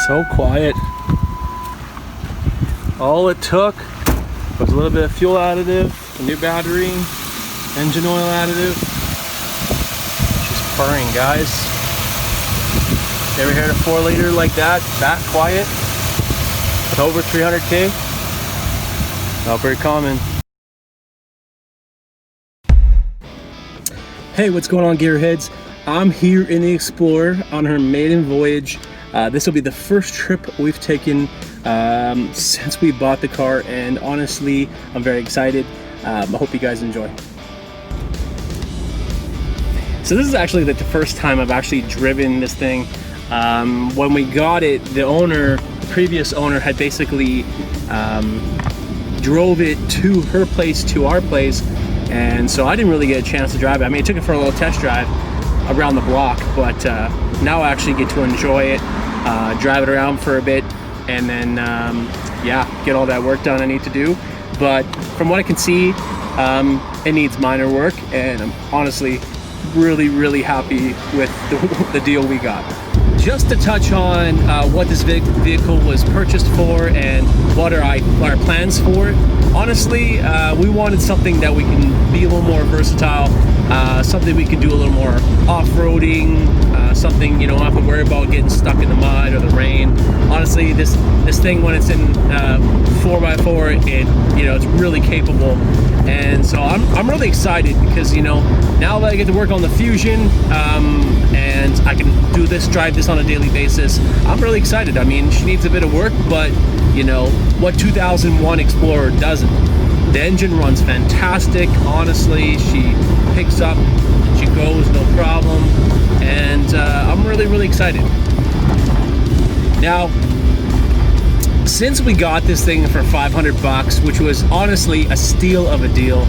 So quiet. All it took was a little bit of fuel additive, a new battery, engine oil additive. She's purring, guys. Ever heard a 4-liter like that quiet with over 300K? Not very common. Hey, what's going on, gearheads? I'm here in the Explorer on her maiden voyage. This will be the first trip we've taken since we bought the car, and honestly, I'm very excited. I hope you guys enjoy. So this is actually the first time I've actually driven this thing. When we got it, the previous owner had basically drove it to her place, to our place, and so I didn't really get a chance to drive it. I mean, I took it for a little test drive around the block, but now I actually get to enjoy it, drive it around for a bit, and then yeah, get all that work done I need to do. But from what I can see, it needs minor work, and I'm honestly really happy with the deal we got. Just to touch on what this vehicle was purchased for and what are our plans for it. Honestly, we wanted something that we can be a little more versatile, something we can do a little more off-roading, something you don't have to worry about getting stuck in the mud or the rain. Honestly, this thing, when it's in 4x4, it's really capable, and so I'm really excited because now that I get to work on the Fusion and I can drive this on a daily basis, I'm really excited. I mean, she needs a bit of work, but what 2001 Explorer doesn't. The engine runs fantastic. Honestly, she picks up, she goes, no problem, and I'm really excited. Now, since we got this thing for $500, which was honestly a steal of a deal,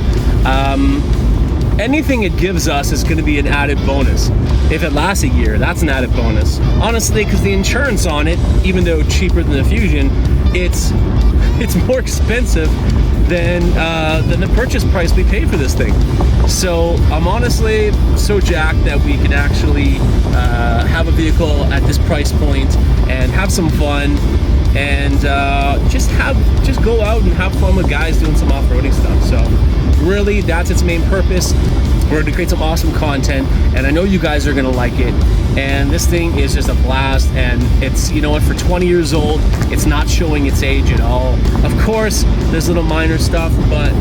anything it gives us is going to be an added bonus. If it lasts a year, that's an added bonus. Honestly, because the insurance on it, even though cheaper than the Fusion, it's more expensive than the purchase price we paid for this thing. So I'm honestly so jacked that we can actually have a vehicle at this price point and have some fun, and just go out and have fun with guys doing some off-roading stuff. So really, that's its main purpose. We're going to create some awesome content, and I know you guys are going to like it. And this thing is just a blast, and it's, for 20 years old, it's not showing its age at all. Of course, there's little minor stuff, but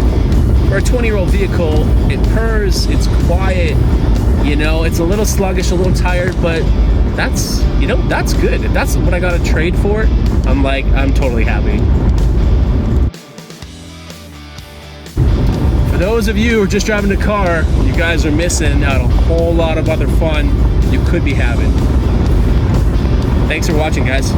for a 20-year-old vehicle, it purrs, it's quiet, it's a little sluggish, a little tired, but that's good. If that's what I got to trade for, I'm totally happy. For those of you who are just driving a car, you guys are missing out on a whole lot of other fun you could be having. Thanks for watching, guys.